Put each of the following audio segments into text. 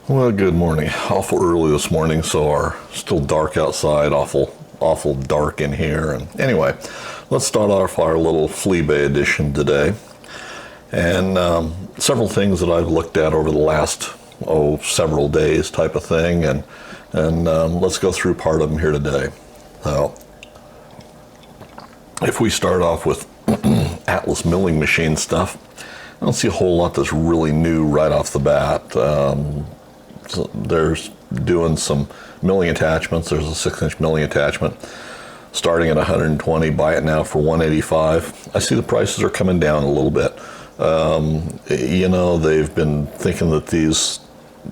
Well, good morning. Awful early this morning, so still dark outside, awful dark in here. And anyway, let's start off our little Fleabay edition today. And several things that I've looked at over the last, several days type of thing. And let's go through part of them here today. Now, if we start off with Atlas milling machine stuff, I don't see a whole lot that's really new right off the bat. So there's doing some milling attachments. There's a 6-inch milling attachment starting at 120. Buy it now for 185. I see the prices are coming down a little bit. They've been thinking that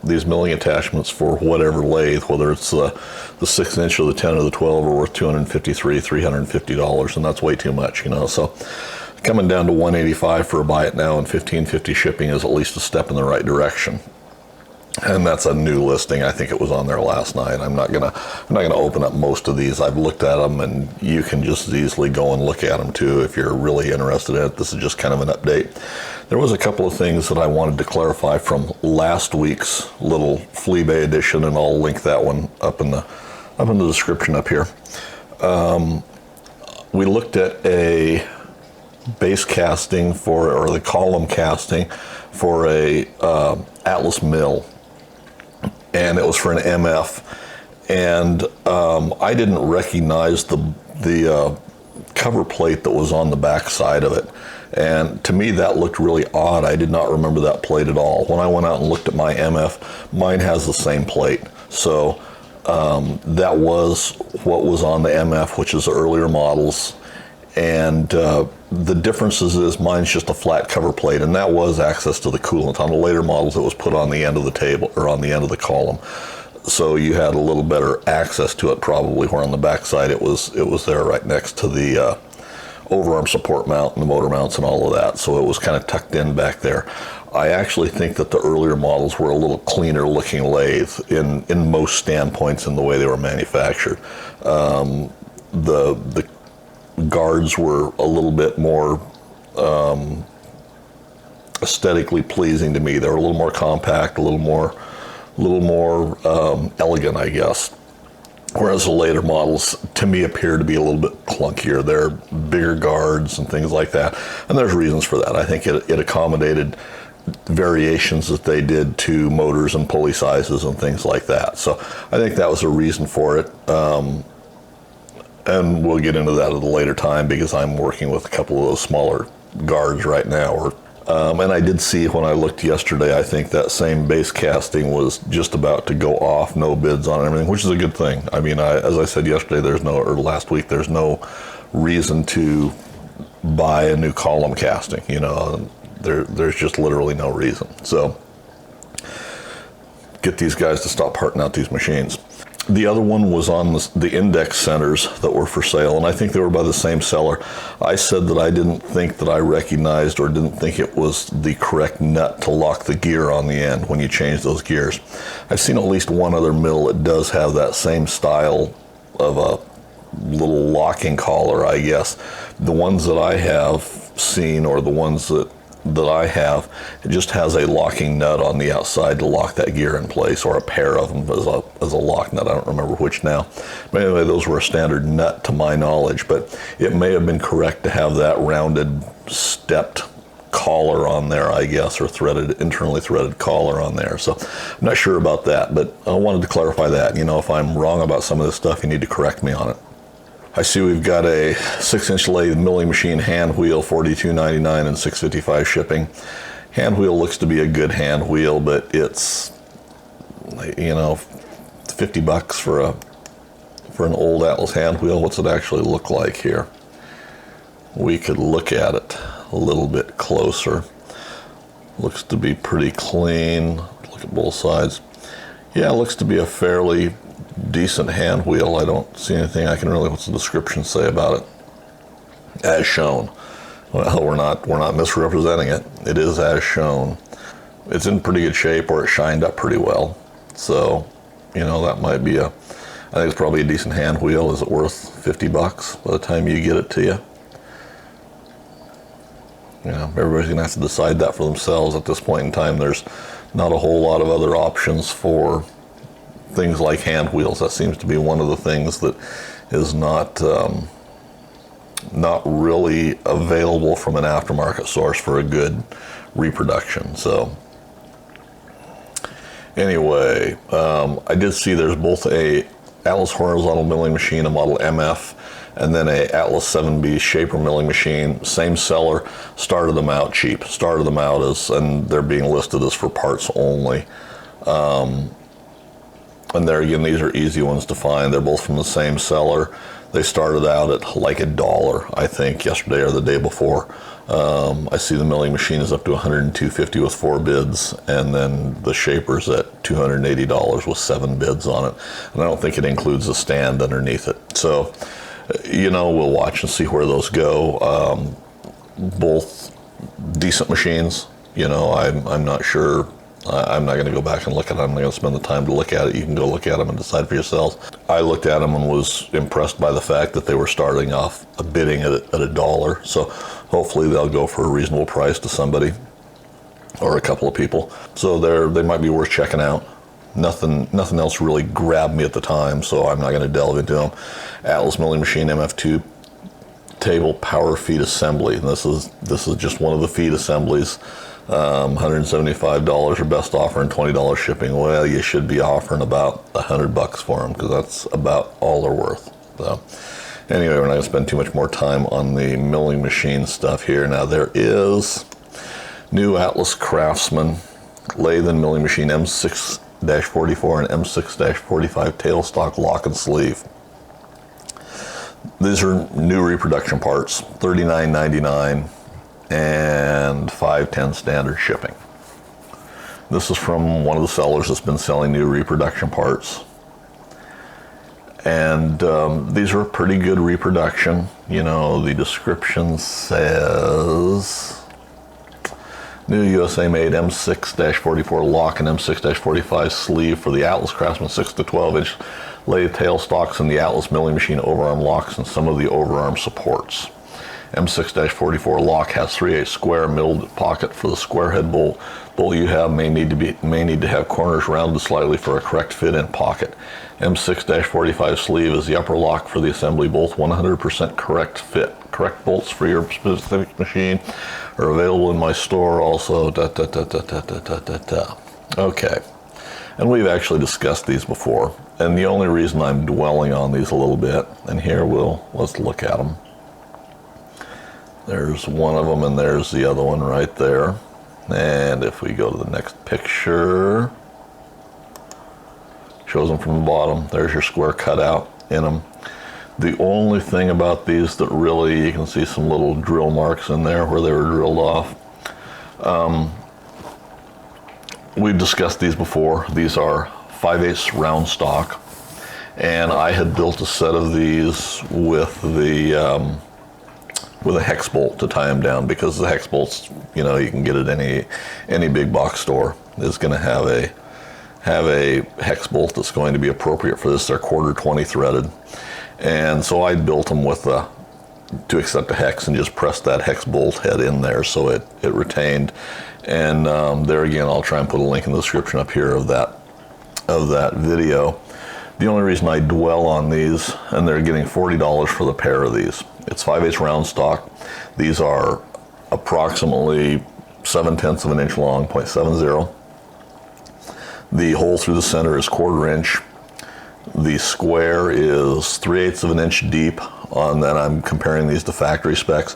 these milling attachments for whatever lathe, whether it's the 6-inch or the 10 or the 12, are worth $253, $350, and that's way too much. So coming down to 185 for a buy it now and $15.50 shipping is at least a step in the right direction. And that's a new listing. I think it was on there last night. I'm not gonna open up most of these. I've looked at them, and you can just as easily go and look at them too if you're really interested in it. This is just kind of an update. There was a couple of things that I wanted to clarify from last week's little Fleabay edition, and I'll link that one up in the description up here. We looked at a base casting or the column casting for a Atlas mill. And it was for an MF, and I didn't recognize the cover plate that was on the back side of it, and to me that looked really odd. I did not remember that plate at all. When I went out and looked at my MF, mine has the same plate, so that was what was on the MF, which is the earlier models. And the differences is mine's just a flat cover plate, and that was access to the coolant. On the later models, it was put on the end of the table or on the end of the column, so you had a little better access to it probably. Where on the back side, it was there right next to the overarm support mount and the motor mounts and all of that, so it was kind of tucked in back there. I actually think that the earlier models were a little cleaner looking lathe in most standpoints in the way they were manufactured. The guards were a little bit more aesthetically pleasing to me. They were a little more compact, a little more elegant, I guess. Whereas the later models, to me, appear to be a little bit clunkier. They're bigger guards and things like that, and there's reasons for that. I think it accommodated variations that they did to motors and pulley sizes and things like that. So I think that was a reason for it. And we'll get into that at a later time because I'm working with a couple of those smaller guards right now. And I did see when I looked yesterday, I think that same base casting was just about to go off, no bids on everything, which is a good thing. I mean, as I said yesterday, last week, there's no reason to buy a new column casting. There's just literally no reason. So get these guys to stop parting out these machines. The other one was on the index centers that were for sale, and I think they were by the same seller. I said that I didn't think that I recognized or didn't think it was the correct nut to lock the gear on the end when you change those gears. I've seen at least one other mill that does have that same style of a little locking collar, I guess. The ones that I have seen, or the ones that I have, it just has a locking nut on the outside to lock that gear in place, or a pair of them as a lock nut. I don't remember which now. But anyway, those were a standard nut to my knowledge, but it may have been correct to have that rounded, stepped collar on there, I guess, or internally threaded collar on there. So I'm not sure about that, but I wanted to clarify that. If I'm wrong about some of this stuff, you need to correct me on it. I see we've got a 6-inch lathe milling machine hand wheel, $42.99 and $6.55 shipping. Hand wheel looks to be a good hand wheel, but it's, $50 for an old Atlas hand wheel. What's it actually look like here? We could look at it a little bit closer. Looks to be pretty clean. Look at both sides. Yeah, it looks to be a fairly decent hand wheel. I don't see anything what's the description say about it? As shown. Well, we're not misrepresenting it. It is as shown. It's in pretty good shape, or it shined up pretty well. So, that might be I think it's probably a decent hand wheel. Is it worth $50 by the time you get it to you? Everybody's gonna have to decide that for themselves at this point in time. There's not a whole lot of other options for things like hand wheels. That seems to be one of the things that is not really available from an aftermarket source for a good reproduction. So anyway, I did see there's both a Atlas horizontal milling machine, a model MF, and then a Atlas 7B shaper milling machine. Same seller, started them out cheap. Started them out as, and they're being listed as for parts only. And there again, these are easy ones to find. They're both from the same seller. They started out at like $1, I think, yesterday or the day before. I see the milling machine is up to $102.50 with 4 bids, and then the shaper's at $280 with 7 bids on it. And I don't think it includes a stand underneath it. So, you know, we'll watch and see where those go. Both decent machines. You know, I'm not sure. I'm not going to go back and look at them. I'm not going to spend the time to look at it. You can go look at them and decide for yourselves. I looked at them and was impressed by the fact that they were starting off bidding at $1. So hopefully they'll go for a reasonable price to somebody or a couple of people. So they might be worth checking out. Nothing else really grabbed me at the time, so I'm not going to delve into them. Atlas milling machine MF2 table power feed assembly. And this is just one of the feed assemblies. $175 or best offer and $20 shipping. Well, you should be offering about $100 for them, because that's about all they're worth. So anyway, we're not going to spend too much more time on the milling machine stuff here. Now there is new Atlas Craftsman lathe and milling machine M6-44 and M6-45 tailstock lock and sleeve. These are new reproduction parts, $39.99 and $5.10 standard shipping. This is from one of the sellers that's been selling new reproduction parts. And these are a pretty good reproduction. You know, the description says new USA made M6-44 lock and M6-45 sleeve for the Atlas Craftsman 6 to 12 inch lathe tailstocks and the Atlas milling machine overarm locks and some of the overarm supports. M6-44 lock has 3/8 square milled pocket for the square head bolt. Bolt you have may need to have corners rounded slightly for a correct fit in pocket. M6-45 sleeve is the upper lock for the assembly bolt, 100% correct fit. Correct bolts for your specific machine are available in my store also. Okay, and we've actually discussed these before, and the only reason I'm dwelling on these a little bit, and here let's look at them. There's one of them and there's the other one right there. And if we go to the next picture, shows them from the bottom. There's your square cutout in them. The only thing about these that really, you can see some little drill marks in there where they were drilled off. We've discussed these before. These are 5/8 round stock. And I had built a set of these with a hex bolt to tie them down, because the hex bolts, you know, you can get at any big box store is going to have a hex bolt that's going to be appropriate for this. They're 1/4 threaded, and so I built them to accept a hex and just press that hex bolt head in there so it retained. And there again, I'll try and put a link in the description up here of that video. The only reason I dwell on these, and they're getting $40 for the pair of these. It's 5/8 round stock. These are approximately 7/10 of an inch long, 0.70. The hole through the center is 1/4 inch. The square is 3/8 of an inch deep. On that, I'm comparing these to factory specs.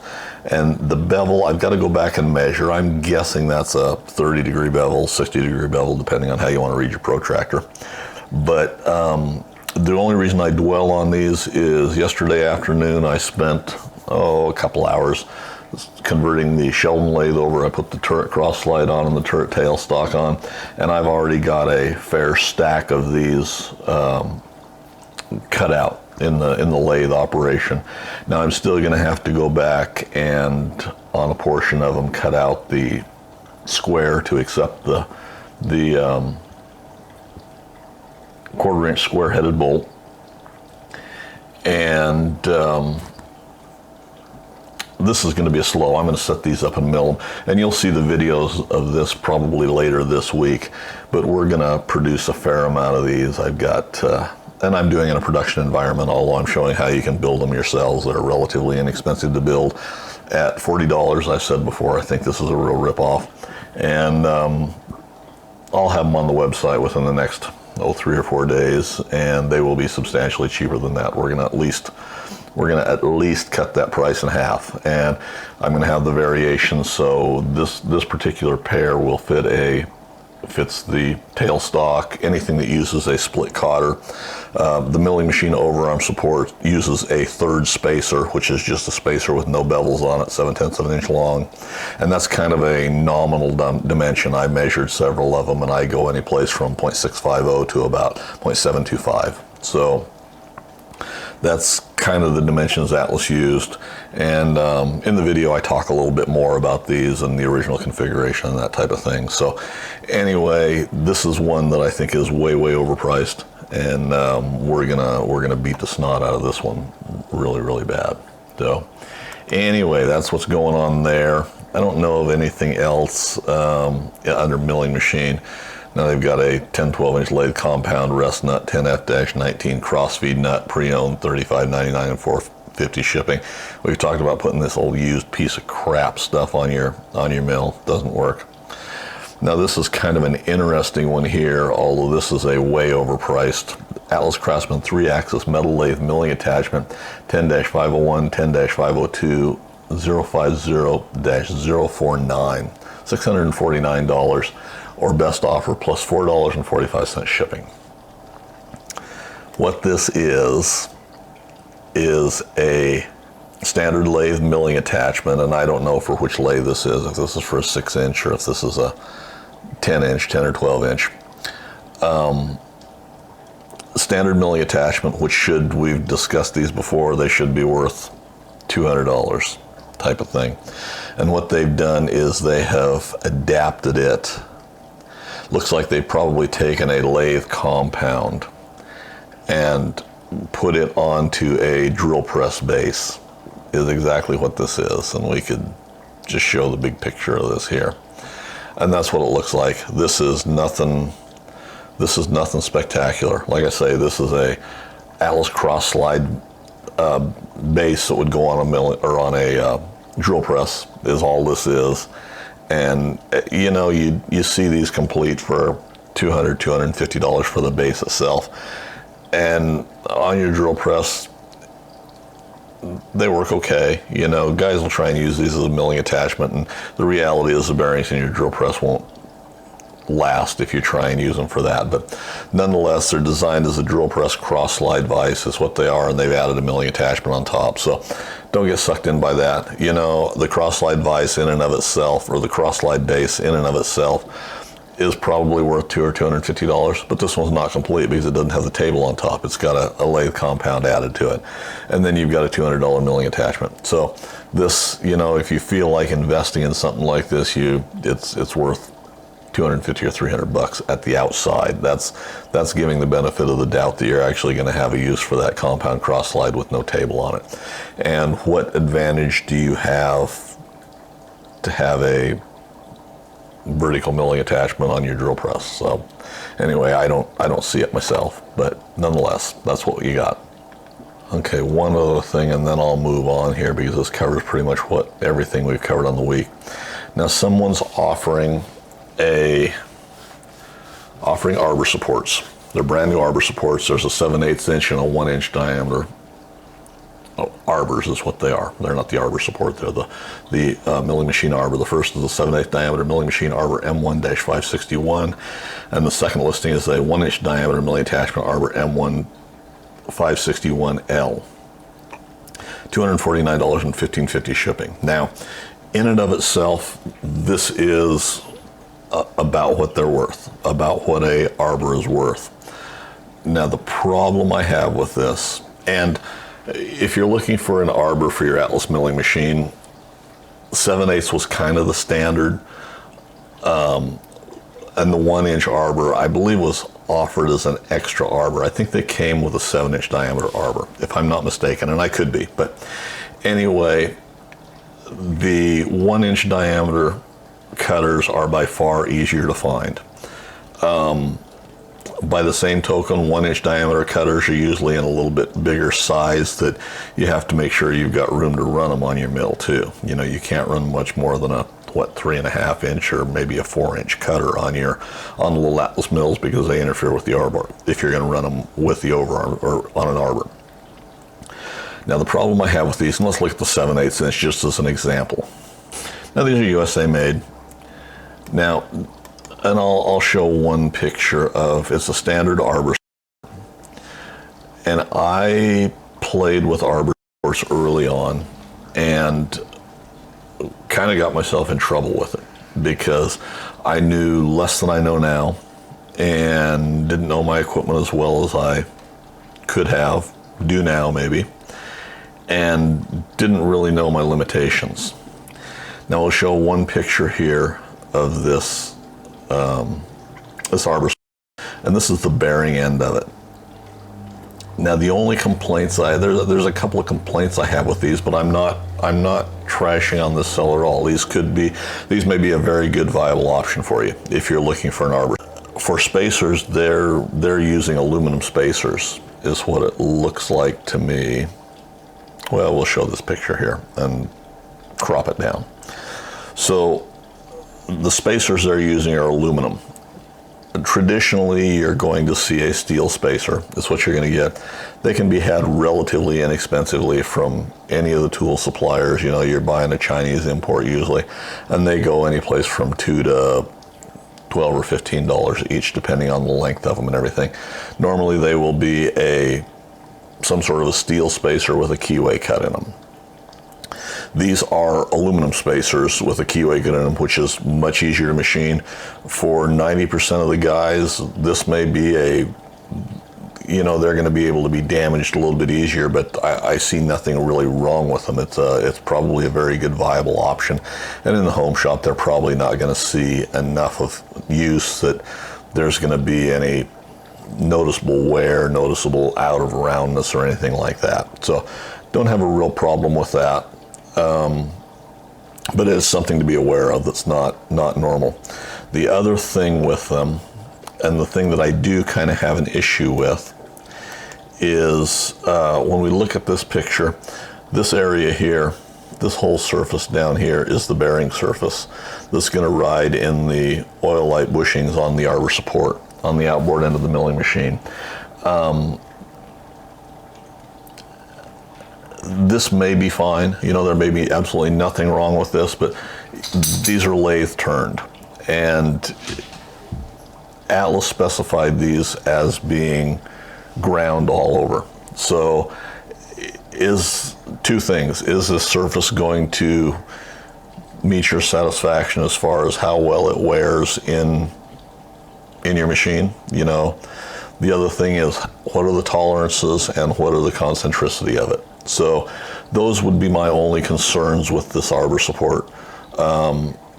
And the bevel, I've got to go back and measure. I'm guessing that's a 30-degree bevel, 60-degree bevel, depending on how you want to read your protractor. But the only reason I dwell on these is yesterday afternoon I spent a couple hours converting the Sheldon lathe over. I put the turret cross slide on and the turret tailstock on, and I've already got a fair stack of these cut out in the lathe operation. Now I'm still going to have to go back and on a portion of them cut out the square to accept the 1/4 inch square headed bolt, and this is going to be slow. I'm going to set these up and mill them, and you'll see the videos of this probably later this week, but we're going to produce a fair amount of these. I've got, and I'm doing it in a production environment, although I'm showing how you can build them yourselves. They're relatively inexpensive to build at $40. I've said before, I think this is a real rip-off, and I'll have them on the website within the next 3 or 4 days, and they will be substantially cheaper than that. We're going to at least cut that price in half, and I'm going to have the variations. So this particular pair will fits the tailstock, anything that uses a split cotter. The milling machine overarm support uses a third spacer, which is just a spacer with no bevels on it, 7/10 of an inch long, and that's kind of a nominal dimension. I measured several of them, and I go any place from 0.650 to about 0.725. So that's kind of the dimensions Atlas used, and in the video I talk a little bit more about these and the original configuration and that type of thing. So anyway, this is one that I think is way overpriced, and we're gonna beat the snot out of this one really bad. So anyway, that's what's going on there. I don't know of anything else under milling machine. Now they've got a 10-12 inch lathe compound rest nut, 10F-19 crossfeed nut, pre-owned, $35.99 and $4.50 shipping. We've talked about putting this old used piece of crap stuff on your mill. Doesn't work. Now this is kind of an interesting one here, although this is a way overpriced Atlas Craftsman 3-axis metal lathe milling attachment, 10-501, 10-502, 050-049, $649. Or best offer plus $4.45 shipping. What this is a standard lathe milling attachment, and I don't know for which lathe this is, if this is for a 6-inch or if this is a 10-inch, 10 or 12-inch. Standard milling attachment, we've discussed these before, they should be worth $200 type of thing. And what they've done is they have adapted it. Looks like they've probably taken a lathe compound and put it onto a drill press base, is exactly what this is. And we could just show the big picture of this here. And that's what it looks like. This is nothing spectacular. Like I say, this is a Atlas cross slide base that would go on a mill or on a drill press is all this is. And you know, you see these complete for $200, $250 for the base itself. And on your drill press, they work okay. You know, guys will try and use these as a milling attachment, and the reality is the bearings in your drill press won't last if you try and use them for that. But nonetheless, they're designed as a drill press cross slide vise is what they are, and they've added a milling attachment on top. So don't get sucked in by that. You know, the cross slide vise in and of itself, or the cross slide base in and of itself, is probably worth $200 or $250, but this one's not complete because it doesn't have the table on top. It's got a lathe compound added to it. And then you've got a $200 milling attachment. So this, you know, if you feel like investing in something like this, it's worth $250 or $300 at the outside. That's giving the benefit of the doubt that you're actually going to have a use for that compound cross slide with no table on it. And what advantage do you have to have a vertical milling attachment on your drill press? So anyway, I don't see it myself, but nonetheless, that's what you got. Okay, one other thing, and then I'll move on here because this covers pretty much everything we've covered on the week. Now, someone's offering arbor supports. They're brand new arbor supports. There's a 7/8 inch and a 1 inch diameter. Arbors is what they are. They're not the arbor support. They're the milling machine arbor. The first is a 7/8 diameter milling machine arbor M1-561, and the second listing is a 1 inch diameter milling attachment arbor M1-561L. $249 and $15.50 shipping. Now, in and of itself, this is about what they're worth, about what a arbor is worth. Now, the problem I have with this, and if you're looking for an arbor for your Atlas milling machine, 7/8 was kind of the standard, and the 1 inch arbor, I believe, was offered as an extra arbor. I think they came with a 7 inch diameter arbor, if I'm not mistaken, and I could be. But anyway, the 1-inch diameter cutters are by far easier to find. By the same token, 1-inch diameter cutters are usually in a little bit bigger size that you have to make sure you've got room to run them on your mill too. You know, you can't run much more than a 3.5-inch or maybe a 4-inch cutter on the little Atlas mills, because they interfere with the arbor if you're going to run them with the overarm or on an arbor. Now the problem I have with these, and let's look at the 7/8 inch just as an example. Now these are USA made. Now, and I'll show one picture of, it's a standard arbor. And I played with arbor early on and kind of got myself in trouble with it because I knew less than I know now and didn't know my equipment as well as I could have, do now maybe, and didn't really know my limitations. Now I'll show one picture here of this arbor, and this is the bearing end of it. Now the only complaints there's a couple of complaints I have with these, but I'm not trashing on this seller at all. These may be a very good viable option for you if you're looking for an arbor. For spacers, they're using aluminum spacers is what it looks like to me. Well, we'll show this picture here and crop it down. So the spacers they're using are aluminum. Traditionally, you're going to see a steel spacer. That's what you're going to get. They can be had relatively inexpensively from any of the tool suppliers. You know, you're buying a Chinese import usually, and they go any place from $2 to $12 or $15 each, depending on the length of them and everything. Normally, they will be some sort of a steel spacer with a keyway cut in them. These are aluminum spacers with a keyway cut in them, which is much easier to machine. For 90% of the guys, this may be they're going to be able to be damaged a little bit easier, but I see nothing really wrong with them. It's probably a very good viable option. And in the home shop, they're probably not going to see enough of use that there's going to be any noticeable wear, noticeable out of roundness or anything like that. So don't have a real problem with that. But it is something to be aware of that's not normal. The other thing with them, and the thing that I do kind of have an issue with, is when we look at this picture, this area here, this whole surface down here is the bearing surface that's going to ride in the oil light bushings on the arbor support on the outboard end of the milling machine. This may be fine. You know, there may be absolutely nothing wrong with this, but these are lathe turned, and Atlas specified these as being ground all over. So is two things. Is this surface going to meet your satisfaction as far as how well it wears in your machine? You know, the other thing is, what are the tolerances and what are the concentricity of it? So those would be my only concerns with this arbor support.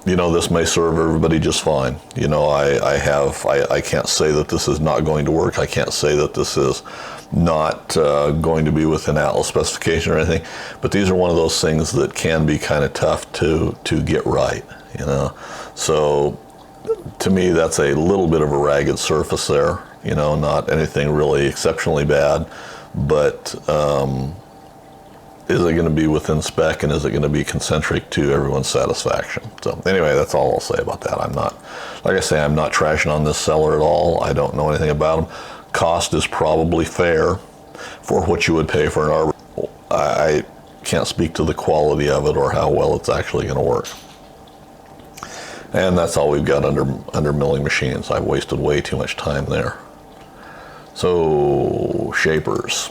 You know, this may serve everybody just fine. You know, I can't say that this is not going to work. I can't say that this is not going to be within Atlas specification or anything, but these are one of those things that can be kind of tough to get right, you know. So to me, that's a little bit of a ragged surface there, you know, not anything really exceptionally bad, but is it going to be within spec, and is it going to be concentric to everyone's satisfaction? So anyway, that's all I'll say about that. I'm not, like I say, I'm not trashing on this seller at all. I don't know anything about them. Cost is probably fair for what you would pay for an arbor. I can't speak to the quality of it or how well it's actually going to work. And that's all we've got under milling machines. I've wasted way too much time there. So shapers.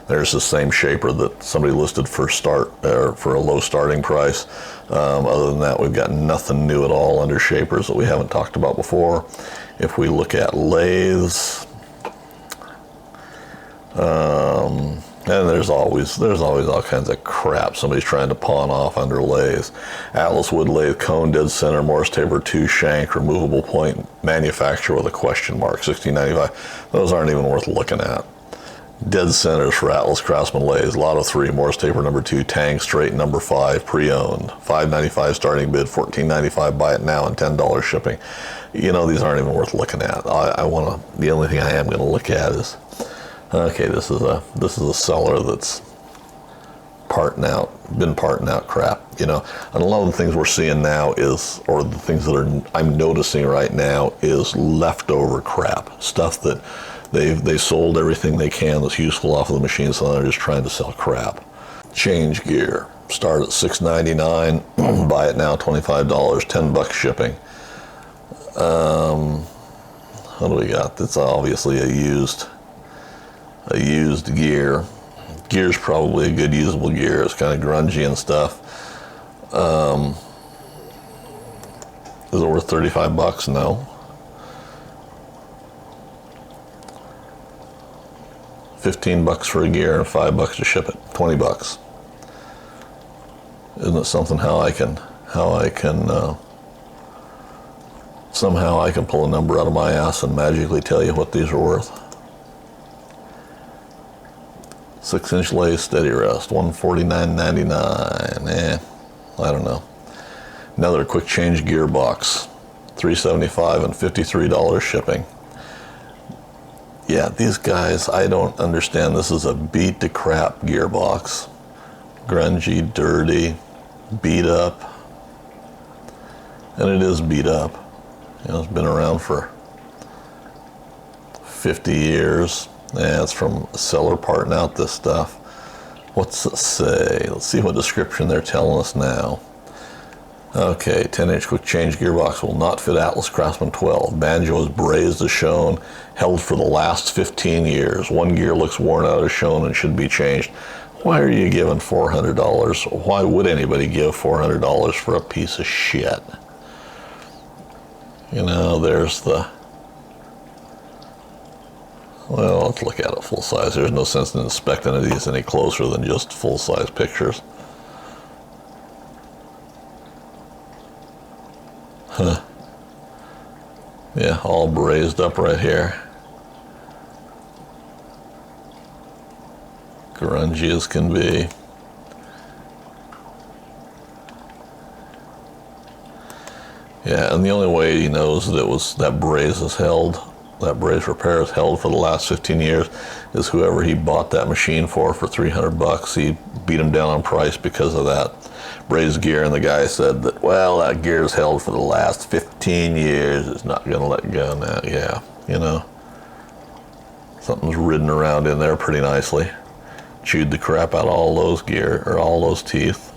There's the same shaper that somebody listed for for a low starting price. Other than that, we've got nothing new at all under shapers that we haven't talked about before. If we look at lathes, and there's always all kinds of crap somebody's trying to pawn off under lathes. Atlas wood lathe, cone, dead center, Morse taper, 2 shank, removable point, manufacturer with a question mark, $16.95. Those aren't even worth looking at. Dead centers for Atlas Craftsman lathes. Lotto 3, Morse taper number 2, Tang straight number 5, pre-owned. $5.95 starting bid, $14.95 buy it now, and $10 shipping. You know, these aren't even worth looking at. The only thing I am going to look at is, okay, this is a seller that's been parting out crap, you know. And a lot of the things we're seeing now is, or the things that I'm noticing right now, is leftover crap, stuff that they sold everything they can that's useful off of the machine, so they're just trying to sell crap. Change gear, start at $6.99, buy it now, $25, $10 shipping. What do we got? That's obviously a used gear. Gear's probably a good usable gear. It's kind of grungy and stuff. Is it worth $35? No. $15 for a gear and $5 to ship it. $20. Isn't it something somehow I can pull a number out of my ass and magically tell you what these are worth? 6-inch lathe steady rest, $149.99. I don't know. Another quick change gearbox, $375 and $53 shipping. Yeah, these guys, I don't understand. This is a beat to crap gearbox. Grungy, dirty, beat up. And it is beat up. You know, it's been around for 50 years. Yeah, it's from a seller parting out this stuff. What's it say? Let's see what description they're telling us now. Okay, 10-inch quick change gearbox will not fit Atlas Craftsman 12. Banjo is brazed as shown, held for the last 15 years. One gear looks worn out as shown and should be changed. Why are you giving $400? Why would anybody give $400 for a piece of shit? You know, there's the... Well, let's look at it full size. There's no sense in inspecting these any closer than just full size pictures. Huh. Yeah, all brazed up right here. Grungy as can be. Yeah, and the only way he knows that braze repair is held for the last 15 years is whoever he bought that machine for $300. He beat him down on price because of that braze gear, and the guy said that, well, that gear is held for the last 15 years. It's not going to let go now. Yeah, you know, something's ridden around in there pretty nicely. Chewed the crap out of all those gear, or all those teeth.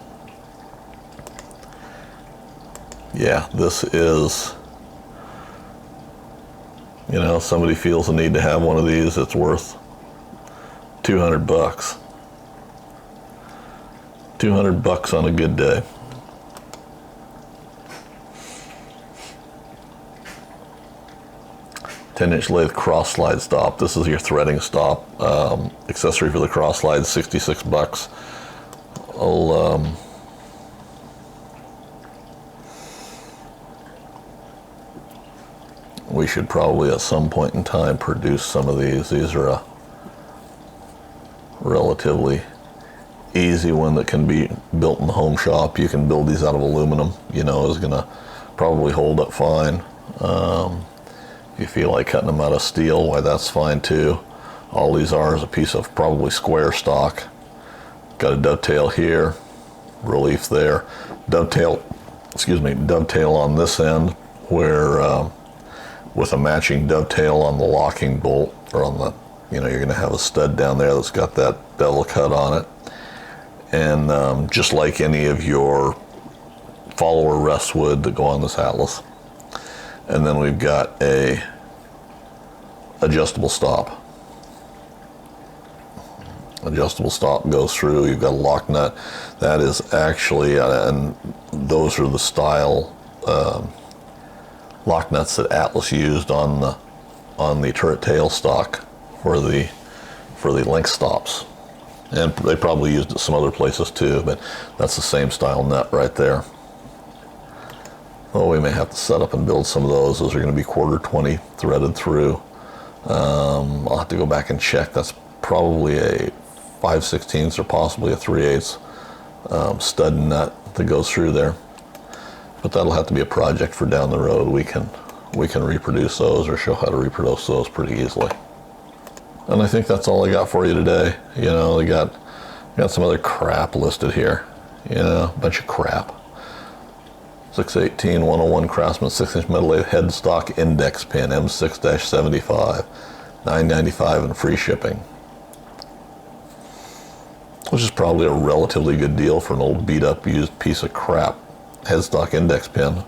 Yeah, this is, you know, somebody feels the need to have one of these, it's worth $200. $200 on a good day. "10-inch lathe cross slide stop." This is your threading stop. Accessory for the cross slide, $66. We should probably at some point in time produce some of these. These are a relatively easy one that can be built in the home shop. You can build these out of aluminum, you know, is gonna probably hold up fine. If you feel like cutting them out of steel, why, that's fine too. All these are is a piece of probably square stock. Got a dovetail here, relief there. Dovetail on this end where with a matching dovetail on the locking bolt, or on the, you know, you're gonna have a stud down there that's got that bevel cut on it. And just like any of your follower rest wood that go on this Atlas. And then we've got a adjustable stop. Adjustable stop goes through. You've got a lock nut. That is actually, and those are the style lock nuts that Atlas used on the turret tail stock for the link stops. And they probably used it some other places too, but that's the same style nut right there. Oh, we may have to set up and build some of those. Those are going to be 1/4 20 threaded through. I'll have to go back and check. That's probably a 5/16 or possibly a 3/8 stud nut that goes through there. But that'll have to be a project for down the road. We can reproduce those or show how to reproduce those pretty easily. And I think that's all I got for you today. You know, we got some other crap listed here. You know, a bunch of crap. 618 101 Craftsman 6-inch metal lathe headstock index pin M6-75, $9.95 and free shipping. Which is probably a relatively good deal for an old beat up used piece of crap headstock index pin.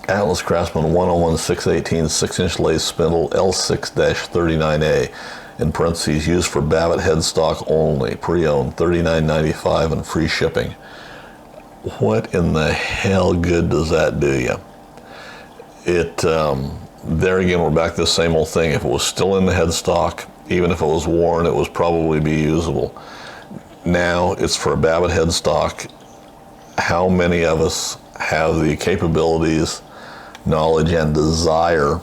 Atlas Craftsman 101 618 6-inch lathe spindle L6-39A, in parentheses, used for Babbitt headstock only, pre-owned, $39.95 and free shipping. What in the hell good does that do you? There again, we're back to the same old thing. If it was still in the headstock, even if it was worn, it would probably be usable. Now it's for a Babbitt headstock. How many of us have the capabilities, knowledge, and desire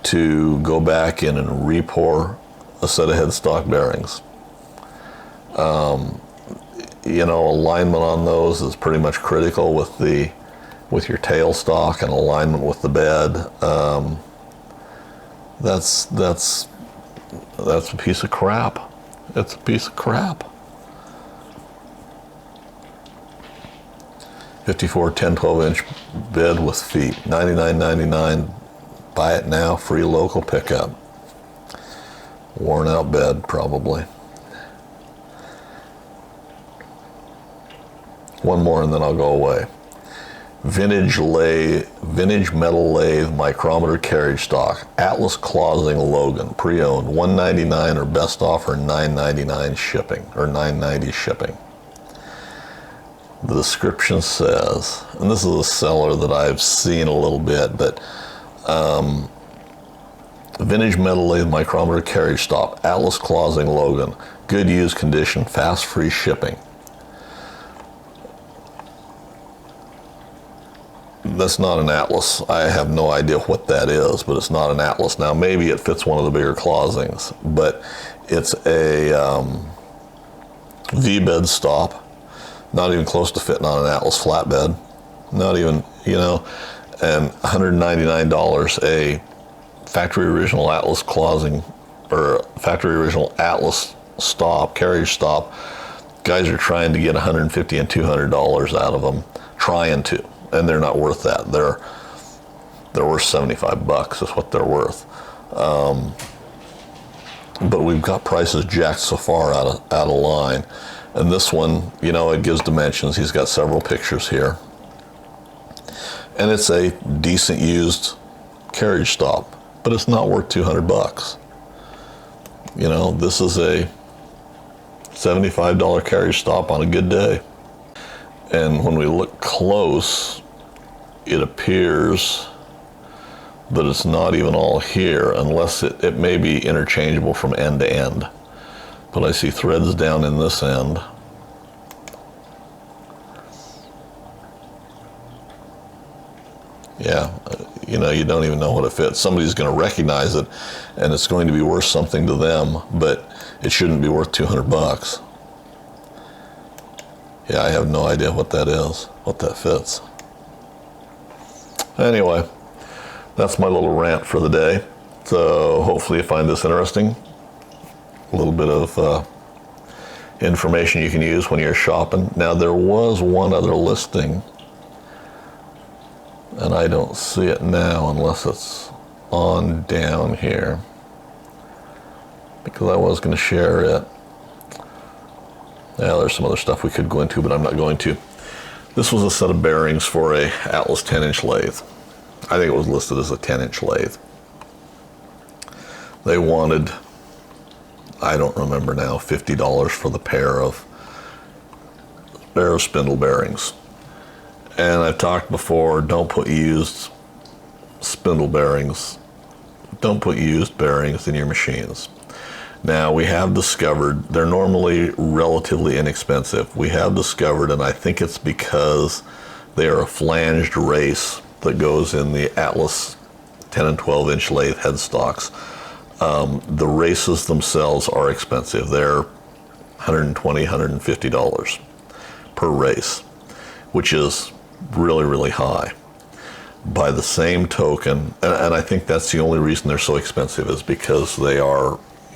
to go back in and re-pour a set of headstock bearings? You know, alignment on those is pretty much critical with your tailstock and alignment with the bed. That's a piece of crap. It's a piece of crap. 54 10 12-inch bed with feet, $99.99. Buy it now, free local pickup. Worn out bed, probably. One more and then I'll go away. Vintage metal lathe micrometer carriage stock, Atlas Clausing Logan, pre-owned, $199 or best offer $9.99 shipping, or $9.90 shipping. The description says, and this is a seller that I've seen a little bit, but vintage metal lathe micrometer carriage stock, Atlas Clausing Logan, good used condition, fast free shipping. That's not an Atlas. I have no idea what that is, but it's not an Atlas. Now maybe it fits one of the bigger Clausings, but it's a V-bed stop, not even close to fitting on an Atlas flatbed, not even, you know, and $199, a factory original Atlas Clausing, or factory original Atlas stop, carriage stop. Guys are trying to get $150 and $200 out of them, trying to, and they're not worth that. They're worth $75 is what they're worth. But we've got prices jacked so far out of line. And this one, you know, it gives dimensions. He's got several pictures here. And it's a decent used carriage stop, but it's not worth $200. You know, this is a $75 carriage stop on a good day. And when we look close, it appears that it's not even all here, unless it may be interchangeable from end to end. But I see threads down in this end. Yeah, you know, you don't even know what it fits. Somebody's going to recognize it, and it's going to be worth something to them, but it shouldn't be worth $200. Yeah, I have no idea what that is, what that fits. Anyway, that's my little rant for the day. So hopefully you find this interesting. A little bit of information you can use when you're shopping. Now there was one other listing, and I don't see it now unless it's on down here, because I was going to share it. Yeah, there's some other stuff we could go into, but I'm not going to. This was a set of bearings for a Atlas 10-inch lathe. I think it was listed as a 10-inch lathe. They wanted, I don't remember now, $50 for the pair of spindle bearings. And I've talked before, don't put used spindle bearings, don't put used bearings in your machines. Now we have discovered, they're normally relatively inexpensive. We have discovered, and I think it's because they are a flanged race that goes in the Atlas 10 and 12 inch lathe headstocks. The races themselves are expensive. They're $120, $150 per race, which is really, really high. By the same token, and I think that's the only reason they're so expensive, is because they've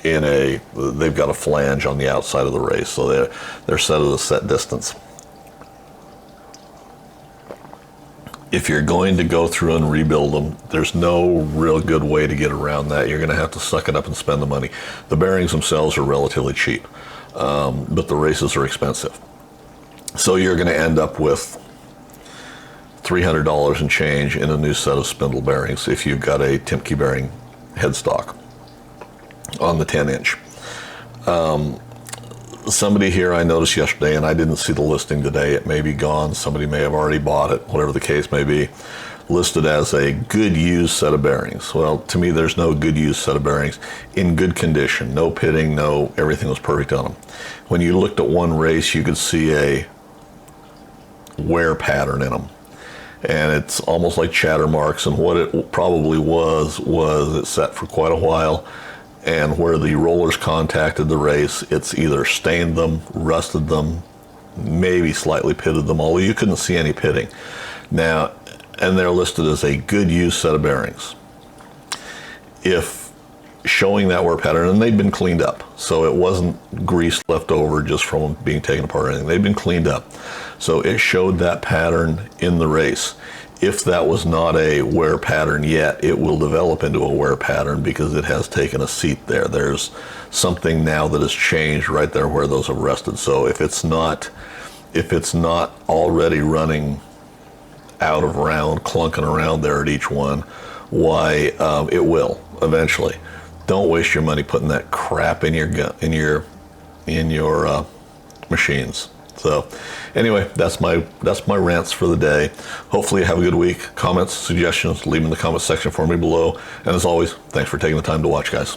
got a flange on the outside of the race, so they're set at a set distance. If you're going to go through and rebuild them, there's no real good way to get around that. You're going to have to suck it up and spend the money. The bearings themselves are relatively cheap, but the races are expensive. So you're going to end up with $300 and change in a new set of spindle bearings if you've got a Timken bearing headstock on the 10 inch. Somebody here I noticed yesterday, and I didn't see the listing today, it may be gone, somebody may have already bought it, whatever the case may be, listed as a good used set of bearings. Well, to me, there's no good used set of bearings in good condition, no pitting, everything was perfect on them. When you looked at one race, you could see a wear pattern in them, and it's almost like chatter marks, and what it probably was it sat for quite a while, and where the rollers contacted the race, it's either stained them, rusted them, maybe slightly pitted them, although you couldn't see any pitting. Now, and they're listed as a good used set of bearings. If showing that wear pattern, and they'd been cleaned up, so it wasn't grease left over just from being taken apart or anything, they'd been cleaned up. So it showed that pattern in the race. If that was not a wear pattern yet, it will develop into a wear pattern because it has taken a seat there. There's something now that has changed right there where those have rested. So if it's not already running out of round, clunking around there at each one, why, it will eventually. Don't waste your money putting that crap in your machines. So anyway, that's my rants for the day. Hopefully you have a good week. Comments, suggestions, leave them in the comment section for me below. And as always, thanks for taking the time to watch, guys.